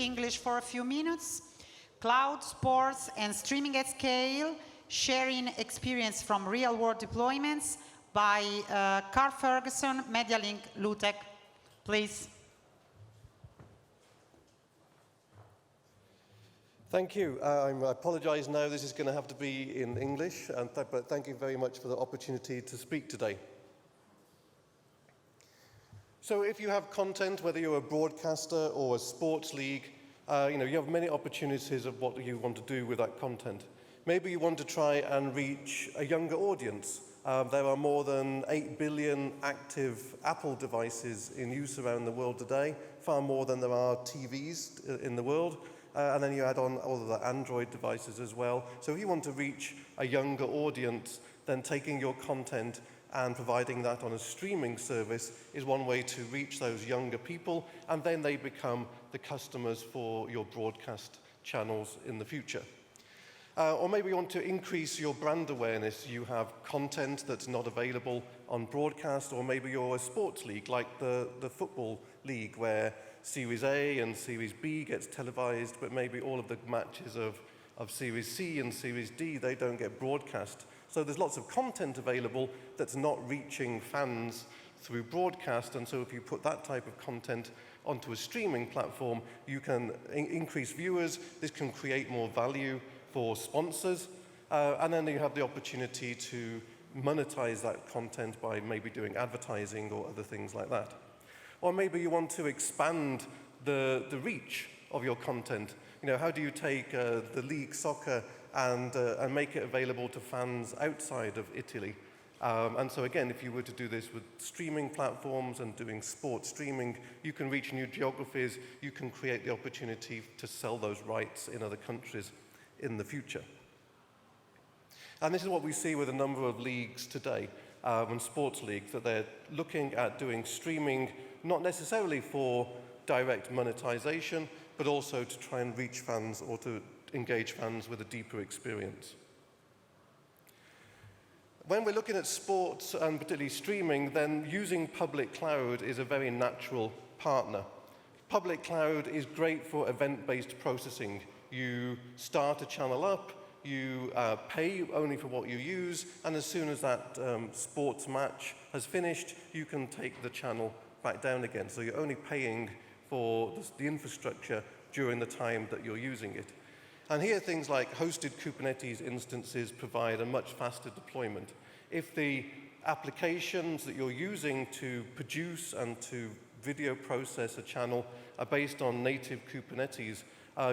English for a few minutes. Cloud, sports, and streaming at scale, sharing experience from real-world deployments by Carl Furgusson, MediaKind, Lutech. Please. Thank you. I apologize now, this is going to have to be in English, but thank you very much for the opportunity to speak today. So if you have content, whether you're a broadcaster or a sports league, you have many opportunities of what you want to do with that content. Maybe you want to try and reach a younger audience. There are more than 8 billion active Apple devices in use around the world today, far more than there are TVs in the world. And then you add on all of the Android devices as well. So if you want to reach a younger audience, then taking your content and providing that on a streaming service is one way to reach those younger people, and then they become the customers for your broadcast channels in the future. Or maybe you want to increase your brand awareness. You have content that's not available on broadcast, or maybe you're a sports league like the football league where Series A and Series B gets televised, but maybe all of the matches of Series C and Series D, they don't get broadcast. So there's lots of content available that's not reaching fans through broadcast, and so if you put that type of content onto a streaming platform, you can increase viewers, this can create more value for sponsors, and then you have the opportunity to monetize that content by maybe doing advertising or other things like that. Or maybe you want to expand the reach of your content. How do you take the league soccer and make it available to fans outside of Italy? And so again, if you were to do this with streaming platforms and doing sports streaming, you can reach new geographies, you can create the opportunity to sell those rights in other countries in the future. And this is what we see with a number of leagues today, and sports leagues, that they're looking at doing streaming not necessarily for direct monetization, but also to try and reach fans or to engage fans with a deeper experience. When we're looking at sports and particularly streaming, then using public cloud is a very natural partner. Public cloud is great for event-based processing. You start a channel up, you pay only for what you use, and as soon as that sports match has finished, you can take the channel back down again. So you're only paying for the infrastructure during the time that you're using it. And here things like hosted Kubernetes instances provide a much faster deployment. If the applications that you're using to produce and to video process a channel are based on native Kubernetes,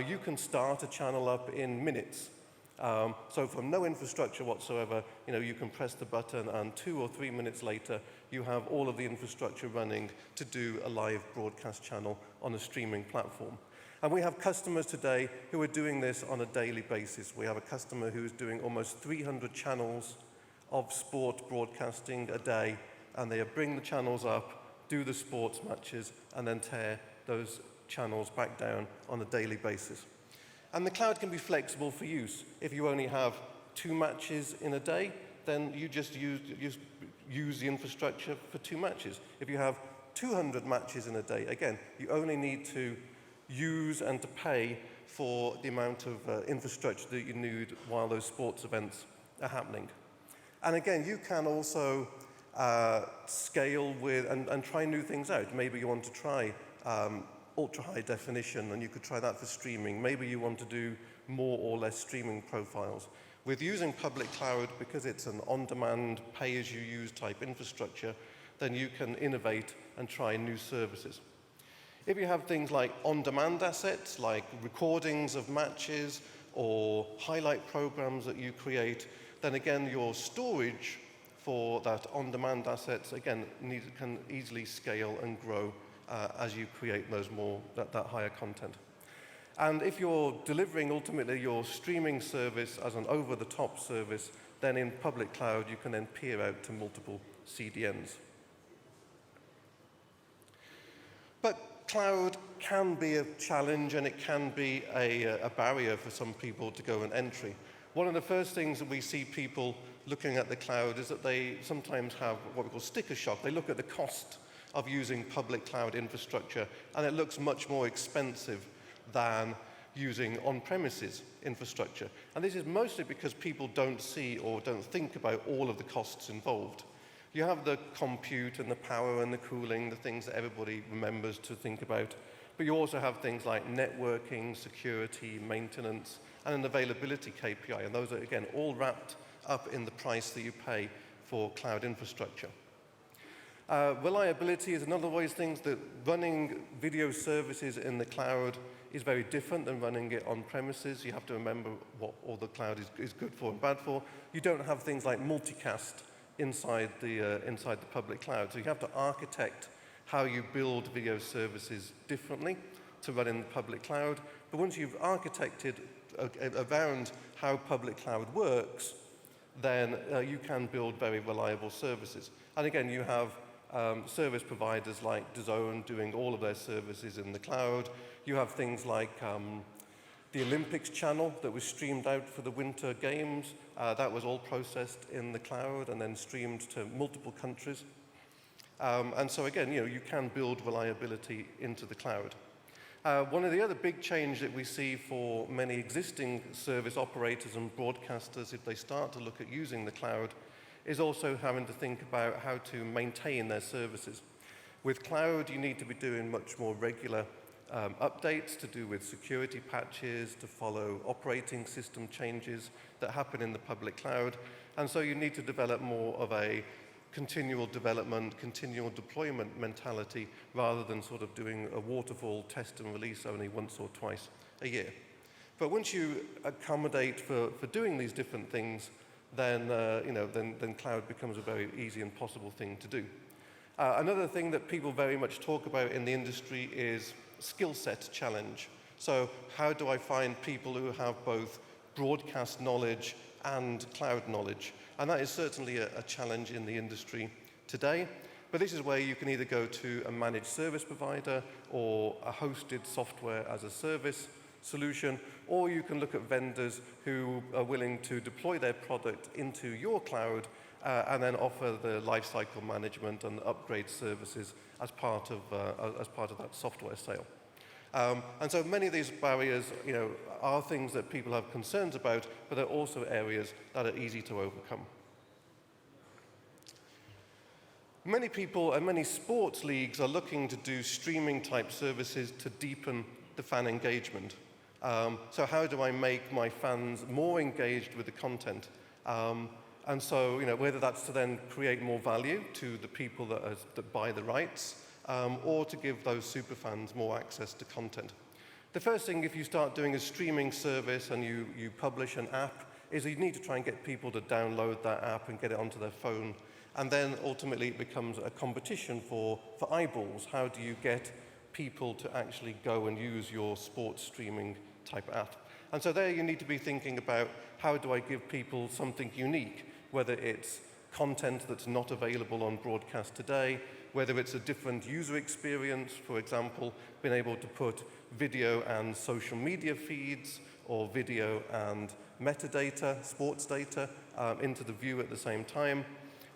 you can start a channel up in minutes. So from no infrastructure whatsoever, you can press the button, and 2 or 3 minutes later, you have all of the infrastructure running to do a live broadcast channel on a streaming platform. And we have customers today who are doing this on a daily basis. We have a customer who is doing almost 300 channels of sport broadcasting a day, and they bring the channels up, do the sports matches, and then tear those channels back down on a daily basis. And the cloud can be flexible for use. If you only have 2 matches in a day, then you just use the infrastructure for 2 matches. If you have 200 matches in a day, again, you only need to use and to pay for the amount of infrastructure that you need while those sports events are happening. And again, you can also scale with and try new things out. Maybe you want to try ultra-high definition, and you could try that for streaming. Maybe you want to do more or less streaming profiles. With using public cloud, because it's an on-demand, pay-as-you-use type infrastructure, then you can innovate and try new services. If you have things like on-demand assets, like recordings of matches or highlight programs that you create, then again, your storage for that on-demand assets, again, can easily scale and grow as you create those that higher content. And if you're delivering ultimately your streaming service as an over-the-top service, then in public cloud, you can then peer out to multiple CDNs. But cloud can be a challenge, and it can be a barrier for some people to go and entry. One of the first things that we see people looking at the cloud is that they sometimes have what we call sticker shock. They look at the cost of using public cloud infrastructure, and it looks much more expensive than using on-premises infrastructure. And this is mostly because people don't see or don't think about all of the costs involved. You have the compute and the power and the cooling, the things that everybody remembers to think about, but you also have things like networking, security, maintenance, and an availability KPI, and those are, again, all wrapped up in the price that you pay for cloud infrastructure. Reliability is another one of those things that running video services in the cloud is very different than running it on premises. You have to remember what all the cloud is good for and bad for. You don't have things like multicast inside the public cloud. So you have to architect how you build video services differently to run in the public cloud. But once you've architected around how public cloud works, then you can build very reliable services. And again, you have service providers like DAZN doing all of their services in the cloud. You have things like the Olympics channel that was streamed out for the Winter Games. That was all processed in the cloud and then streamed to multiple countries. And so again, you can build reliability into the cloud. One of the other big changes that we see for many existing service operators and broadcasters, if they start to look at using the cloud, is also having to think about how to maintain their services. With cloud, you need to be doing much more regular updates to do with security patches, to follow operating system changes that happen in the public cloud. And so you need to develop more of a continual development, continual deployment mentality, rather than sort of doing a waterfall test and release only once or twice a year. But once you accommodate for doing these different things, then, then cloud becomes a very easy and possible thing to do. Another thing that people very much talk about in the industry is skill set challenge. So how do I find people who have both broadcast knowledge and cloud knowledge? And that is certainly a challenge in the industry today. But this is where you can either go to a managed service provider or a hosted software as a service solution, or you can look at vendors who are willing to deploy their product into your cloud and then offer the lifecycle management and upgrade services as part of that software sale. And so many of these barriers, are things that people have concerns about, but they're also areas that are easy to overcome. Many people and many sports leagues are looking to do streaming type services to deepen the fan engagement. So how do I make my fans more engaged with the content? And so, whether that's to then create more value to the people that buy the rights, or to give those super fans more access to content. The first thing, if you start doing a streaming service and you publish an app, is you need to try and get people to download that app and get it onto their phone. And then ultimately it becomes a competition for eyeballs. How do you get people to actually go and use your sports streaming type app? And so there you need to be thinking about, how do I give people something unique, whether it's content that's not available on broadcast today, whether it's a different user experience, for example, being able to put video and social media feeds, or video and metadata, sports data, into the view at the same time.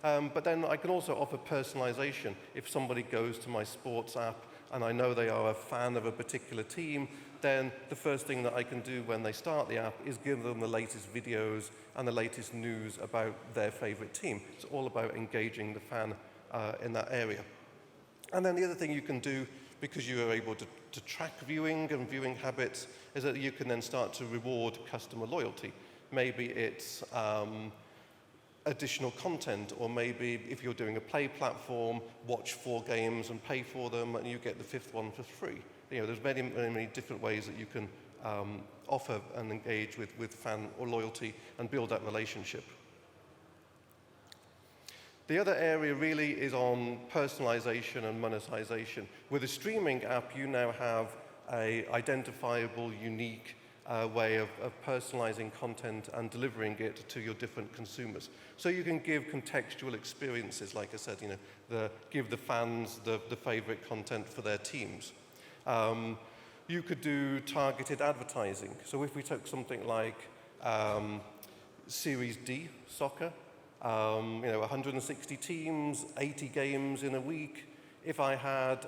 But then I can also offer personalization. If somebody goes to my sports app and I know they are a fan of a particular team, then the first thing that I can do when they start the app is give them the latest videos and the latest news about their favorite team. It's all about engaging the fan in that area. And then the other thing you can do, because you are able to track viewing and viewing habits, is that you can then start to reward customer loyalty. Maybe it's additional content, or maybe if you're doing a play platform, watch 4 games and pay for them, and you get the 5th one for free. There's many, many different ways that you can offer and engage with fan or loyalty and build that relationship. The other area really is on personalization and monetization. With a streaming app, you now have an identifiable, unique way of personalizing content and delivering it to your different consumers. So you can give contextual experiences, like I said, give the fans the favorite content for their teams. You could do targeted advertising. So if we took something like Series D soccer, 160 teams, 80 games in a week. If I had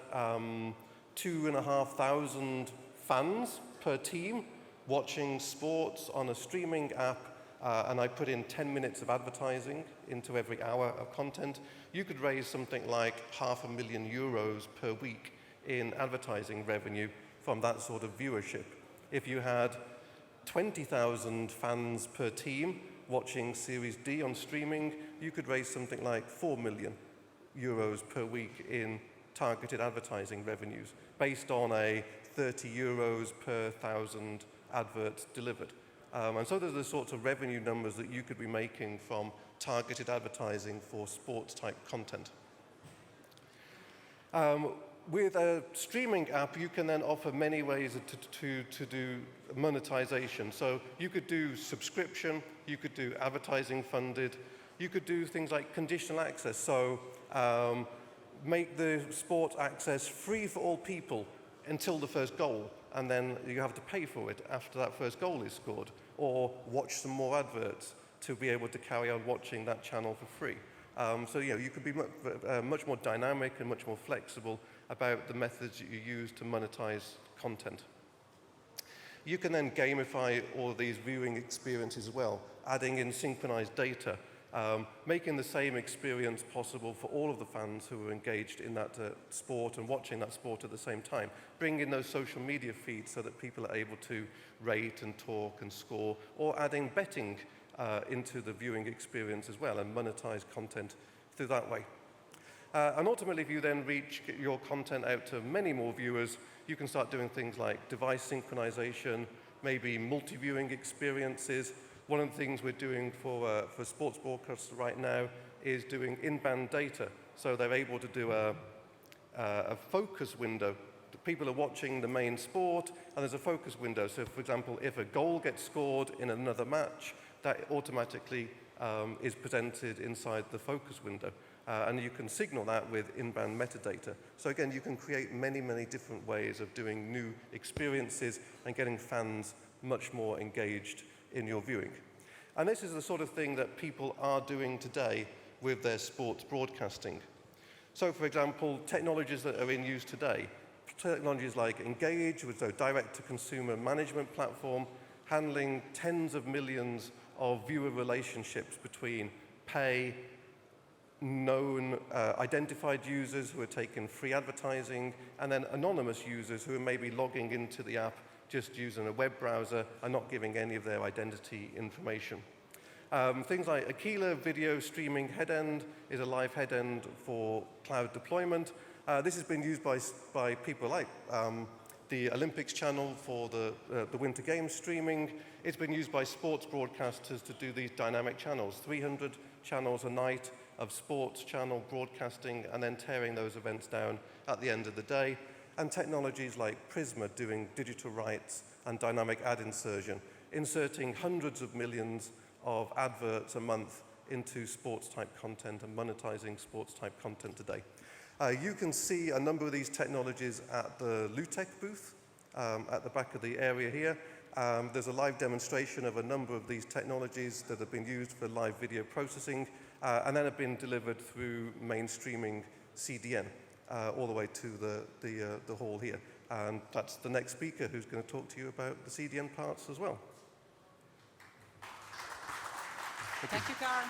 2,500 fans per team watching sports on a streaming app, and I put in 10 minutes of advertising into every hour of content, you could raise something like €500,000 per week in advertising revenue from that sort of viewership. If you had 20,000 fans per team watching Series D on streaming, you could raise something like €4 million per week in targeted advertising revenues based on a €30 per 1,000 adverts delivered. And so there's the sorts of revenue numbers that you could be making from targeted advertising for sports-type content. With a streaming app, you can then offer many ways to do monetization. So you could do subscription, you could do advertising funded, you could do things like conditional access. So make the sport access free for all people until the first goal, and then you have to pay for it after that first goal is scored, or watch some more adverts to be able to carry on watching that channel for free. So you could be much more dynamic and much more flexible about the methods that you use to monetize content. You can then gamify all of these viewing experiences as well, adding in synchronized data, making the same experience possible for all of the fans who are engaged in that sport and watching that sport at the same time. Bring in those social media feeds so that people are able to rate and talk and score, or adding betting into the viewing experience as well and monetize content through that way. And ultimately, if you then get your content out to many more viewers, you can start doing things like device synchronization, maybe multi-viewing experiences. One of the things we're doing for sports broadcasters right now is doing in-band data. So they're able to do a focus window. People are watching the main sport, and there's a focus window. So, for example, if a goal gets scored in another match, that automatically is presented inside the focus window. And you can signal that with in-band metadata. So again, you can create many, many different ways of doing new experiences and getting fans much more engaged in your viewing. And this is the sort of thing that people are doing today with their sports broadcasting. So for example, technologies that are in use today, technologies like Engage, with a direct-to-consumer management platform, handling tens of millions of viewer relationships between pay, known identified users who are taking free advertising, and then anonymous users who are maybe logging into the app just using a web browser and not giving any of their identity information. Things like Aquila video streaming headend is a live headend for cloud deployment. This has been used by people like the Olympics channel for the Winter Games streaming. It's been used by sports broadcasters to do these dynamic channels, 300 channels a night of sports channel broadcasting and then tearing those events down at the end of the day. And technologies like Prisma doing digital rights and dynamic ad insertion, inserting hundreds of millions of adverts a month into sports-type content and monetizing sports-type content today. You can see a number of these technologies at the Lutech booth at the back of the area here. There's a live demonstration of a number of these technologies that have been used for live video processing and then have been delivered through mainstreaming CDN all the way to the hall here. And that's the next speaker who's going to talk to you about the CDN parts as well. Thank you, Carl.